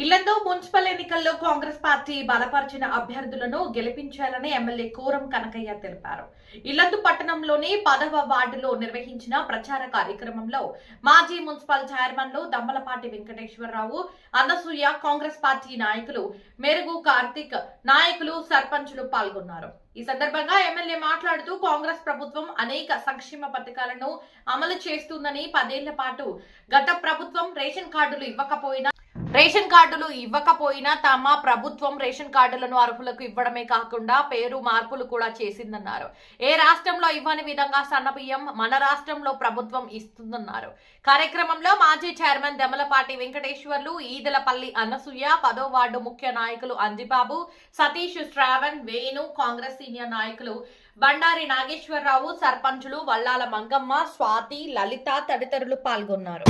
Yellandu municipal ఎన్నికల్లో Congress party బలపరిచిన అభ్యర్థులను గెలిపించాలని ఎమ్మెల్యే కోరం కనకయ్య తెలిపారు. ఇల్లందు పట్టణంలోని 10వ వార్డులో నిర్వహించిన ప్రచార కార్యక్రమంలో మాజీ మున్సిపల్ చైర్మన్లు దమ్మలపాటి వెంకటేశ్వరరావు, అన్నసూయ, కాంగ్రెస్ పార్టీ నాయకులు మెరుగు కార్తిక్, నాయకులు, సర్పంచులు పాల్గొన్నారు. ఈ సందర్భంగా ఎమ్మెల్యే మాట్లాడుతూ కాంగ్రెస్ ప్రభుత్వం అనేక సంక్షేమ పథకాలను అమలు చేస్తుందని, 10 ఏళ్ల పాటు గత ప్రభుత్వం రేషన్ కార్డులు ఇవ్వకపోయినా తమ ప్రభుత్వం రేషన్ కార్డులను అర్హులకు ఇవ్వడమే కాకుండా పేరు మార్పులు కూడా చేసిందన్నారు. ఏ రాష్ట్రంలో ఇవ్వని విధంగా సన్నబియ్యం మన రాష్ట్రంలో ప్రభుత్వం ఇస్తుందన్నారు. కార్యక్రమంలో మాజీ చైర్మన్ దమ్మలపాటి వెంకటేశ్వర్లు, ఈదలపల్లి అన్నసూయ, 10వ వార్డు ముఖ్య నాయకులు అంజిబాబు, సతీష్, శ్రావణ్, వేణు, కాంగ్రెస్ సీనియర్ నాయకులు బండారి నాగేశ్వరరావు, సర్పంచులు వల్లాల మంగమ్మ, స్వాతి, లలిత తదితరులు పాల్గొన్నారు.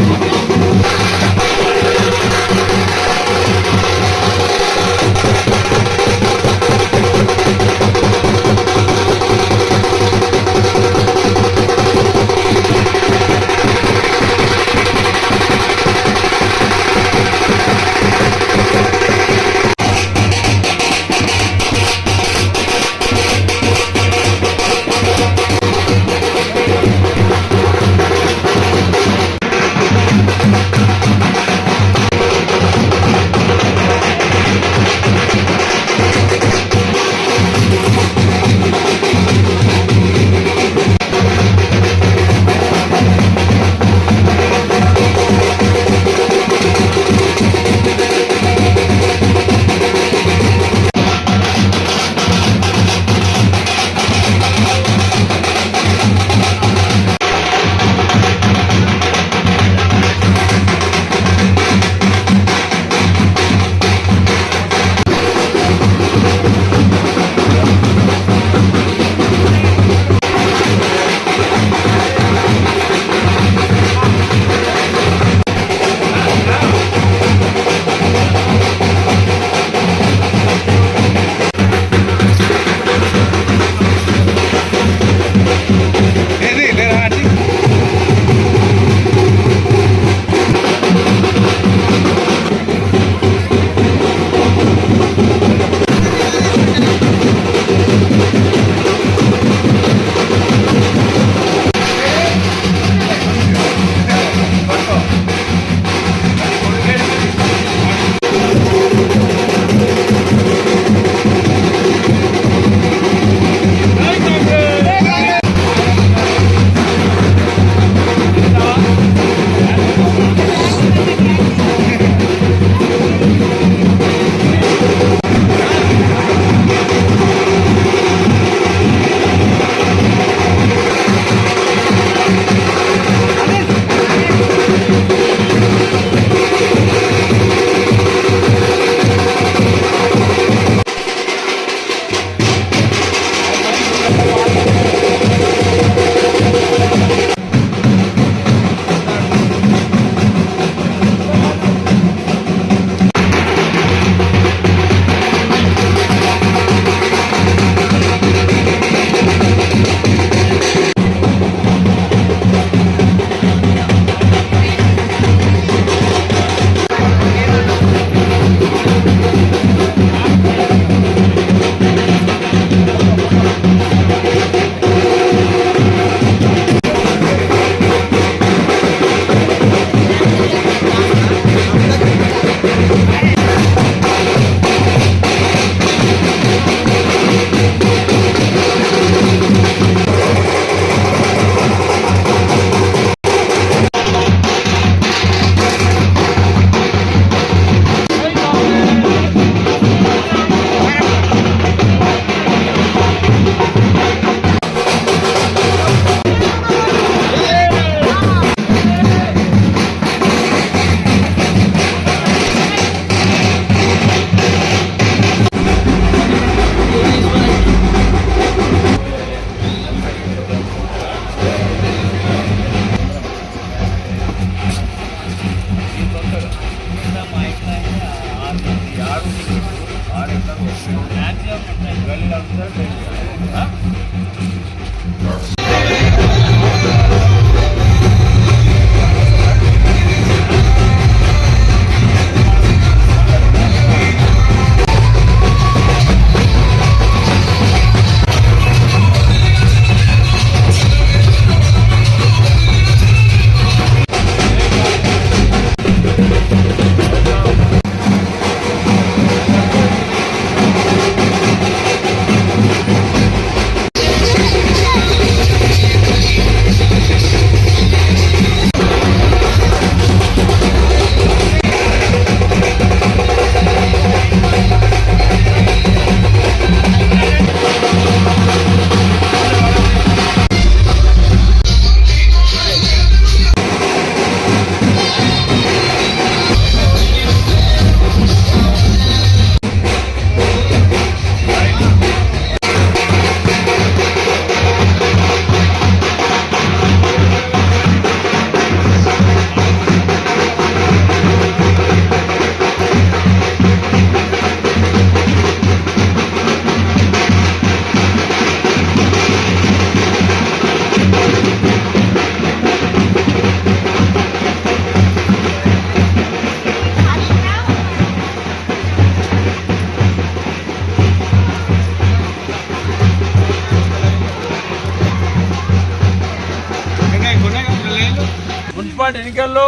పార్టీ ఎన్నికల్లో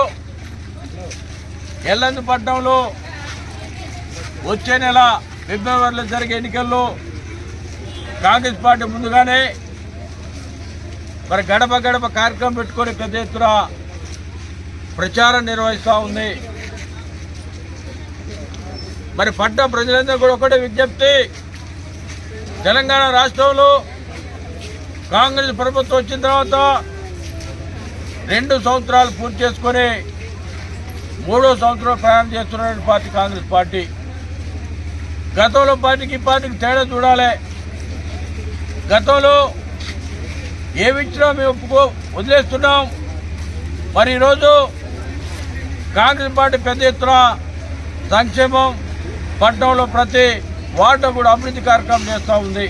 ఎల్లందుపట్నంలో వచ్చే నెల ఫిబ్రవరిలో జరిగే ఎన్నికల్లో కాంగ్రెస్ పార్టీ ముందుగానే మరి గడప గడప కార్యక్రమం పెట్టుకొని పెద్ద ఎత్తున ప్రచారం నిర్వహిస్తూ ఉంది. మరి పట్టణ ప్రజలందరూ కూడా ఒకటే విజ్ఞప్తి, తెలంగాణ రాష్ట్రంలో కాంగ్రెస్ ప్రభుత్వం వచ్చిన తర్వాత 2 సంవత్సరాలు పూర్తి చేసుకొని 3వ సంవత్సరం ప్రయాణం చేస్తున్న పార్టీ కాంగ్రెస్ పార్టీ. గతంలో పార్టీకి తేడా చూడాలి. గతంలో ఏమిచ్చినా మేము వదిలేస్తున్నాం. మరి ఈరోజు కాంగ్రెస్ పార్టీ పెద్ద ఎత్తున సంక్షేమం పట్టణంలో ప్రతి వార్డు కూడా అభివృద్ధి కార్యక్రమం చేస్తూ ఉంది.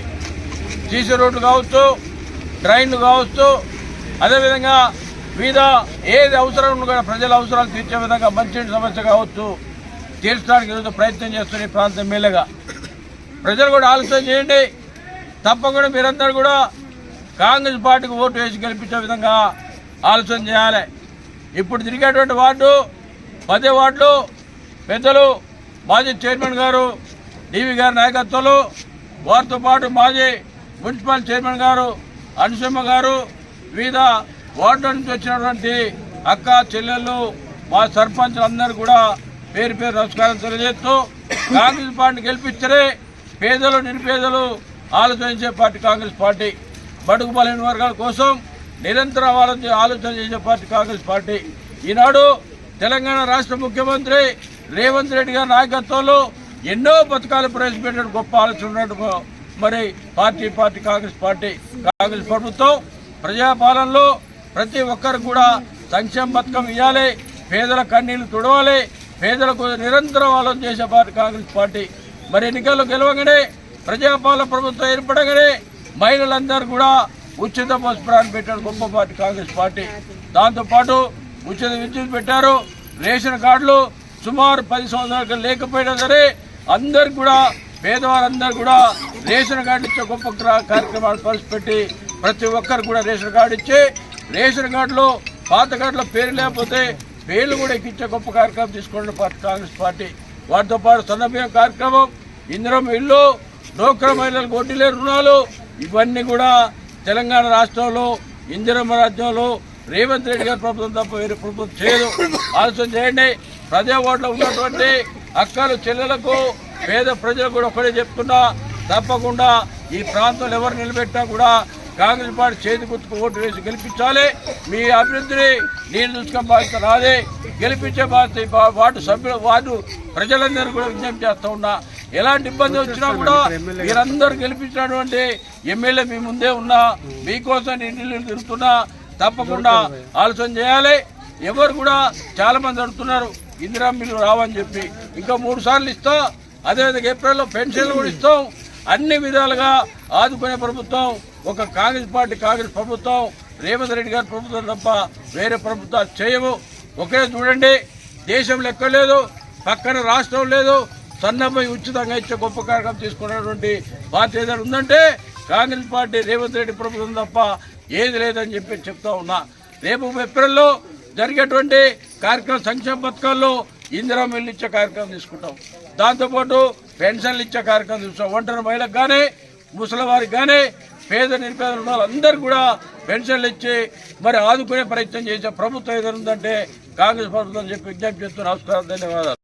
సీసీ రోడ్లు కావచ్చు, ట్రైన్లు కావచ్చు, అదేవిధంగా వివిధ ఏది అవసరం కూడా ప్రజల అవసరాలు తీర్చే విధంగా మంచినీటి సమస్య కావచ్చు తీర్చడానికి ఈరోజు ప్రయత్నం చేస్తున్న ఈ ప్రాంతం ఎమ్మెల్యేగా ప్రజలు కూడా ఆలోచన చేయండి. తప్పకుండా మీరందరూ కూడా కాంగ్రెస్ పార్టీకి ఓటు వేసి గెలిపించే విధంగా ఆలోచన చేయాలి. ఇప్పుడు తిరిగేటువంటి వార్డు 10 వార్డులు పెద్దలు మాజీ చైర్మన్ గారు డివి గారి నాయకత్వంలో, వారితో పాటు మాజీ మున్సిపల్ చైర్మన్ గారు అనుసమ్మ గారు, వివిధ వార్డుల నుంచి వచ్చినటువంటి అక్క చెల్లెళ్ళు, మా సర్పంచులు అందరూ కూడా పేరు పేరు నమస్కారం తెలియజేస్తూ కాంగ్రెస్ పార్టీని గెలిపించరే పేదలు నిరుపేదలు ఆలోచించే పార్టీ కాంగ్రెస్ పార్టీ. బడుగు బలహీన వర్గాల కోసం నిరంతరం ఆలోచన చేసే పార్టీ కాంగ్రెస్ పార్టీ. ఈనాడు తెలంగాణ రాష్ట్ర ముఖ్యమంత్రి రేవంత్ రెడ్డి గారి నాయకత్వంలో ఎన్నో పథకాలు ప్రవేశపెట్టిన గొప్ప ఆలోచన ఉన్నట్టు మరి పార్టీ కాంగ్రెస్ పార్టీ. కాంగ్రెస్ ప్రభుత్వం ప్రజాపాలనలో ప్రతి ఒక్కరు కూడా సంక్షేమ పథకం ఇవ్వాలి, పేదల కన్నీళ్లు తుడవాలి, పేదలకు నిరంతరం ఆలోచన చేసే పార్టీ కాంగ్రెస్ పార్టీ. మరి ఎన్నికల్లో గెలవగానే ప్రజాపాలన ప్రభుత్వం ఏర్పడగానే మహిళలందరూ కూడా ఉచిత బస్సు ప్రయాణం పెట్టారు గొప్ప పార్టీ కాంగ్రెస్ పార్టీ. దాంతోపాటు ఉచిత విద్యుత్ పెట్టారు. రేషన్ కార్డులు సుమారు 10 సంవత్సరాలకు లేకపోయినా సరే అందరికి కూడా పేదవారందరూ కూడా రేషన్ కార్డు ఇచ్చే గొప్ప కార్యక్రమాలు ప్రవేశపెట్టి ప్రతి ఒక్కరు కూడా రేషన్ కార్డు ఇచ్చి రేషన్ కార్డులో పాత కార్డులో పేరు లేకపోతే పేర్లు కూడా ఎక్కించే గొప్ప కార్యక్రమం తీసుకున్న పార్టీ కాంగ్రెస్ పార్టీ. వాటితో పాటు సన్నబియ్యం కార్యక్రమం, ఇందిరమ్మ ఇల్లు, డోక్రా మహిళలకు వడ్డీ లేని రుణాలు, ఇవన్నీ కూడా తెలంగాణ రాష్ట్రంలో ఇందిరమ్మ రాజ్యంలో రేవంత్ రెడ్డి గారి ప్రభుత్వం తప్ప వేరే ప్రభుత్వం చేయదు. ఆలోచన చేయండి. ప్రజా ఓట్లో ఉన్నటువంటి అక్కలు చెల్లెలకు పేద ప్రజలకు కూడా ఒకటే చెప్తున్నా, తప్పకుండా ఈ ప్రాంతంలో ఎవరు నిలబెట్టినా కూడా కాంగ్రెస్ పార్టీ చేతి గుర్తుకు ఓటు వేసి గెలిపించాలి. మీ అభివృద్ధిని నేను చూసుకునే బాధ్యత రాదే, గెలిపించే బాధ్యత వార్డు ప్రజలందరూ కూడా విజ్ఞప్తి చేస్తూ ఉన్నా. ఎలాంటి ఇబ్బంది వచ్చినా కూడా మీరందరూ గెలిపించినటువంటి ఎమ్మెల్యే మీ ముందే ఉన్నా, మీకోసం నేను తిరుగుతున్నా. తప్పకుండా ఆలోచన చేయాలి. ఎవరు కూడా చాలా మంది అడుగుతున్నారు ఇందిరమ్మ ఇల్లు రావని చెప్పి, ఇంకా 3 సార్లు ఇస్తాం. అదేవిధంగా ఏప్రిల్లో పెన్షన్లు కూడా ఇస్తాం. అన్ని విధాలుగా ఆదుకునే ప్రభుత్వం ఒక కాంగ్రెస్ ప్రభుత్వం, రేవంత్ రెడ్డి గారి ప్రభుత్వం తప్ప వేరే ప్రభుత్వాలు చేయవు. ఒకే చూడండి, దేశంలో ఎక్కడ లేదు, పక్కన రాష్ట్రం లేదు, సన్నపై ఉచితంగా ఇచ్చే గొప్ప కార్యక్రమం తీసుకున్నటువంటి పార్టీ ఏదైనా ఉందంటే కాంగ్రెస్ పార్టీ రేవంత్ రెడ్డి ప్రభుత్వం తప్ప ఏది లేదని చెప్పి చెప్తా ఉన్నా. రేపు ఏప్రిల్లో జరిగేటువంటి కార్యక్రమం సంక్షేమ పథకాల్లో ఇందిరమ్మ ఇల్లు ఇచ్చే కార్యక్రమం తీసుకుంటాం. దాంతోపాటు పెన్షన్లు ఇచ్చే కార్యక్రమం తీసుకుంటాం. ఒంటరి మహిళలకు కానీ, ముసలి వారికి కానీ, పేద నిరుపేదలు ఉన్న వాళ్ళందరూ కూడా పెన్షన్లు ఇచ్చి మరి ఆదుకునే ప్రయత్నం చేసే ప్రభుత్వం ఏదైనా ఉందంటే కాంగ్రెస్ ప్రభుత్వం చెప్పి విజ్ఞప్తి చేస్తూ నమస్కారం, ధన్యవాదాలు.